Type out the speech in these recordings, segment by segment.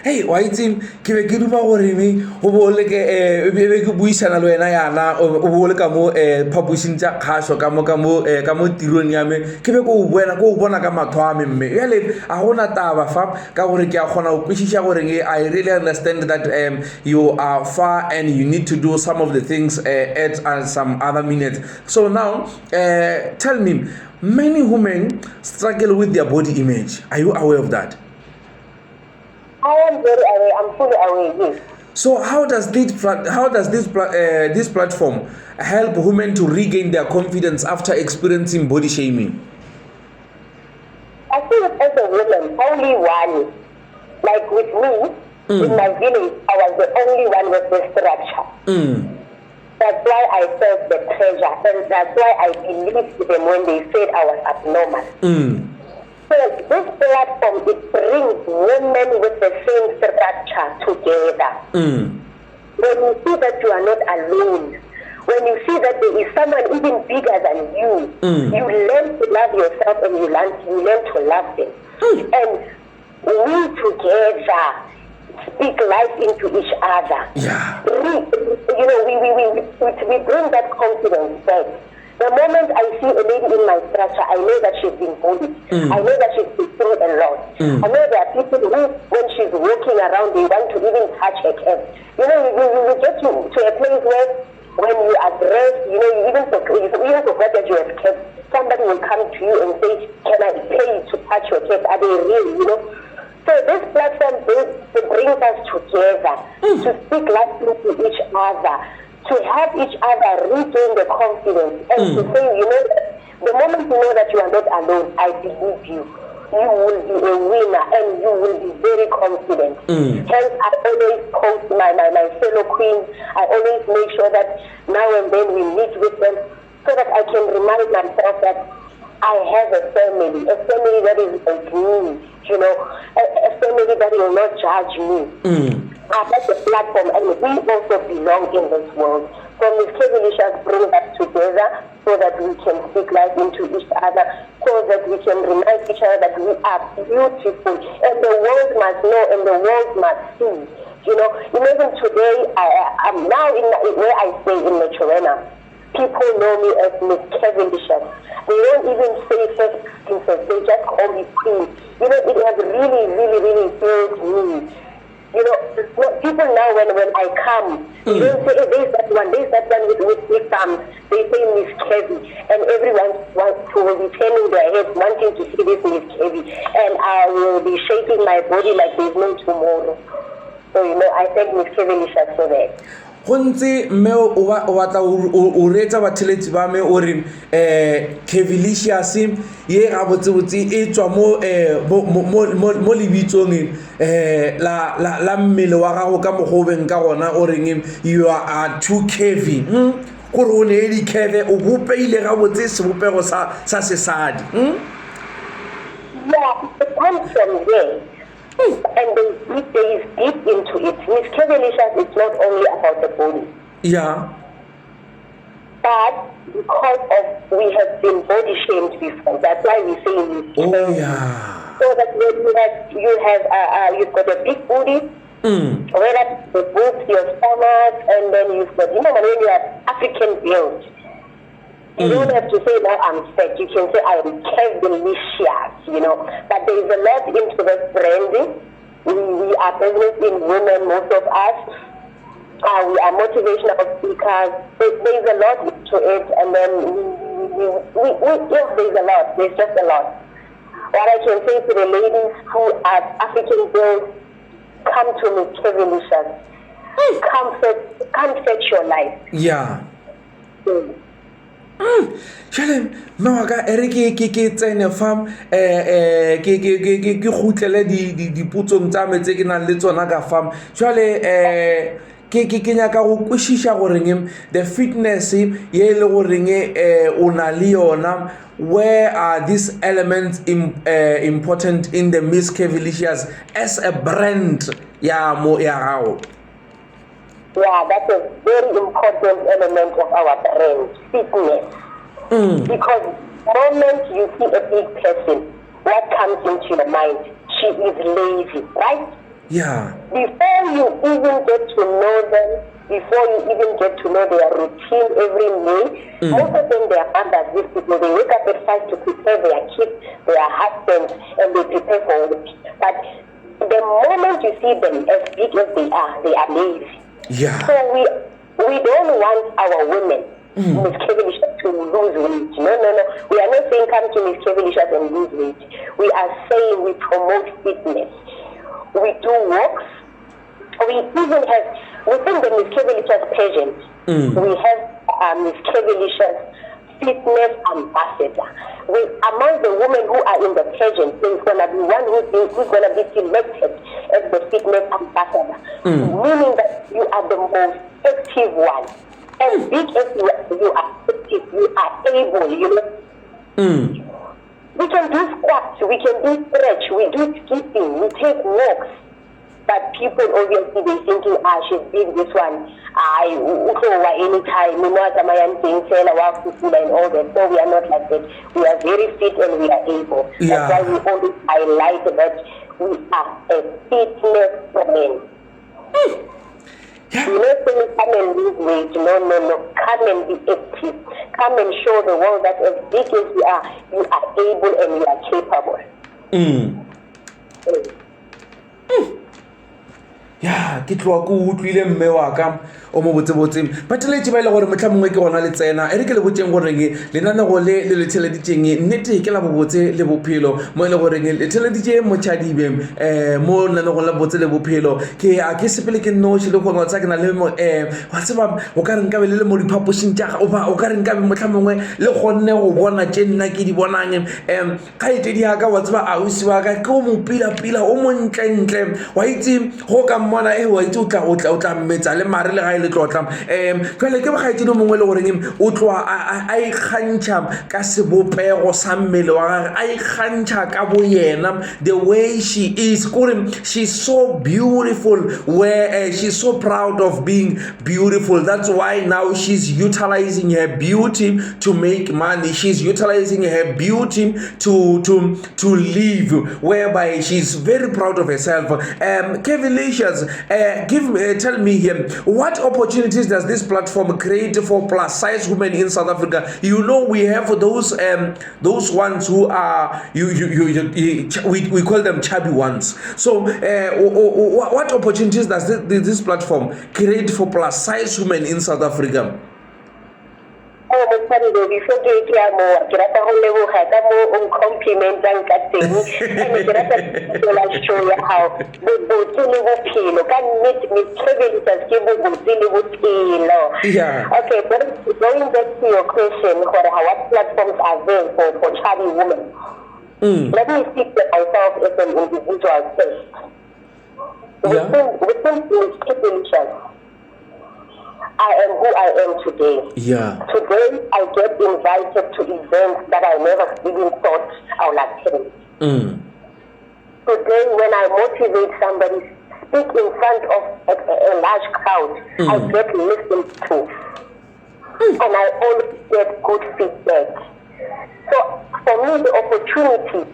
Hey, why team ke be ke duma gore me go bole ke be ke buisana le wena yana o bole ka mo publishing tsa khasho ka mo tirong ya me ke be go bona ka matho a me mme yale a gona taba fa ka gore ke a gona go kwishisha gore I really understand that you are far and you need to do some of the things at some other minutes. So now tell me, many women struggle with their body image. Are you aware of that? I am very aware. I'm fully aware. Yes. So how does this platform help women to regain their confidence after experiencing body shaming? I think as a woman, only one. Like with me, in my village, I was the only one with the structure. That's why I felt the pressure, and that's why I believed them when they said I was abnormal. So this platform, it brings women with the same structure together. When you see that you are not alone, when you see that there is someone even bigger than you, you learn to love yourself and you learn to love them. And we together speak life into each other. Yeah. We bring that confidence back. The moment I see a lady in my structure, I know that she's been bullied. I know that she's been through a lot. I know there are people who, when she's walking around, they want to even touch her cap. You get to a place where when you are dressed, you even forget that you have cap. Somebody will come to you and say, can I pay you to touch your cap? Are they real, So this platform brings us together to speak life into each other, to help each other regain the confidence and to say, the moment you know that you are not alone, I believe you. You will be a winner and you will be very confident. Hence, I always post my fellow queens. I always make sure that now and then we meet with them so that I can remind myself that I have a family that is like me, a family that will not judge me. I have a platform and we also belong in this world. So Miss Curvylicious brings us together so that we can speak life into each other, so that we can remind each other that we are beautiful and the world must know and the world must see. Imagine today, I'm now where I stay in Metrovena. People know me as Miss Curvylicious. They don't even say first things, they just call me Queen. It has really, really, really filled me. People now when I come, they don't say, hey, there's that one with big thumbs. They say Miss Curvy, and everyone will be turning their heads wanting to see this Miss Curvy, and I will be shaking my body like there's no tomorrow. So I thank Miss Curvylicious for that. Gontse mme o batla o retsa batheletsi ba me o re Curvylicious ye ga botsebotse e tswa mo lebitsong la mmele wa gago ka mogobeng ka gona o reng you are too curvy gore o ne di curve o bopeile ga botse sebopego sa sesadi. Yeah, it comes from there. And they deep into it. Miss Curvylicious is not only about the body. Yeah. But because of we have been body shamed before, that's why we say Miss Curvy. Oh yeah. So that when you've got a big booty, whether the boobs, your stomach, and then you've got when you have African build. You don't have to say, no, I'm fat. You can say, I am Curvylicious, But there is a lot into this branding. We are business in women, most of us. We are motivational speakers. There's a lot into it. And then there's a lot. There's just a lot. What I can say to the ladies who are African built, come to Miss Curvylicious. Come fetch your life. Yeah. Jale mawaka ere ke tsene fam ke khutlele diputsong tsa me tse ke nang le tsona ka fam jale ke nyaka go kwishisha goreng the fitness ye le goreng una le yona. Where are these elements important in the Miss Curvylicious as a brand ya gago? Yeah, that's a very important element of our brand, fitness. Because the moment you see a big person, what comes into your mind? She is lazy, right? Yeah. Before you even get to know them, before you even get to know their routine every day, most of them, their mothers, these people, they wake up at 5 to prepare their kids, their husbands, and they prepare for work. But the moment you see them as big as they are lazy. Yeah. So we don't want our women, Miss Curvylicious, to lose weight. No. We are not saying come to Miss Curvylicious and lose weight. We are saying we promote fitness. We do walks. We even have, within the Miss Curvylicious pageant, we have Miss Curvylicious fitness ambassador. Among the women who are in the pageant, there's going to be one who's going to be selected as the fitness ambassador, meaning that you are the most active one. As big as you are active, you are able, We can do squats, we can do stretch, we do skipping, we take walks. But people obviously they thinking, she's big, this one. Anytime, and all that. No, we are not like that. We are very fit and we are able. Yeah. That's why we always highlight that we are a fitness woman. Yeah. You're not saying come and lose weight. No. Come and be active. Come and show the world that as big as you are able and you are capable. Ya ke tloa go utlwile mme wa ka o mo botsebotseng ba tleletše ba ile gore motlha mongwe ke gona le tsena e re ke le botseng goreng lenanego le le theleditšeng nnete ke la bobotse le bophelo mo e le goreng le theleditše Mochadibe mo lenanegong la botse le bophelo ke a ke sepele ke nnoši le kgone wa tsa ke na le wa tseba o ka re nkabe le mo diphapošing tša o ka re nkabe motlha mongwe le kgonne go bona tše nna ke di bonang ka etedi ya ka wa tseba ausi wa ka ke o mo pila o montlentle wa itse go ka mmona wa itse o tla mmetsa le mare le ga le tlotla jale ke bagaetse le mongwe le goreng o tloa a ikgantšha ka sebopego sa mmele wa gage a ikgantšha ka bo yena the way she is kore she's so beautiful where she's so proud of being beautiful. That's why now she's utilizing her beauty to make money. She's utilizing her beauty to live, whereby she's very proud of herself. Curvylicious, tell me here, what opportunities does this platform create for plus size women in South Africa? You know, we have those ones who are we call them chubby ones. So what opportunities does this platform create for plus size women in South Africa? Before ke rata go leboga ka mo complimentsang ka teng and ke rata show ya how botse le bophelo ka nnete Miss Curvylicious ke botse le bophelo. Yeah. Okay, but going back to your question, what platforms are there for chubby women? Let me speak to myself as an individual first. Within Miss Curvylicious, I am who I am today. Yeah. Today, I get invited to events that I never even thought I would attend. Today, when I motivate somebody, speak in front of a large crowd, I get listened to. And I always get good feedback. So, for me, the opportunity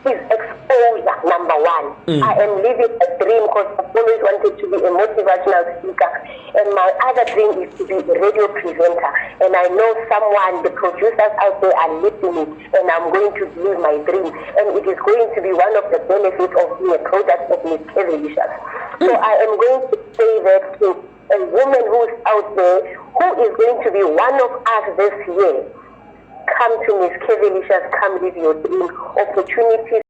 is exposure, number one. I am living a dream because I've always wanted to be a motivational speaker. And my other dream is to be a radio presenter. And I know someone, the producers out there are listening, and I'm going to live my dream. And it is going to be one of the benefits of being a product of Miss Curvylicious. So I am going to say that to a woman who's out there, who is going to be one of us this year. Come to Miss Curvylicious, come live your dream. Opportunities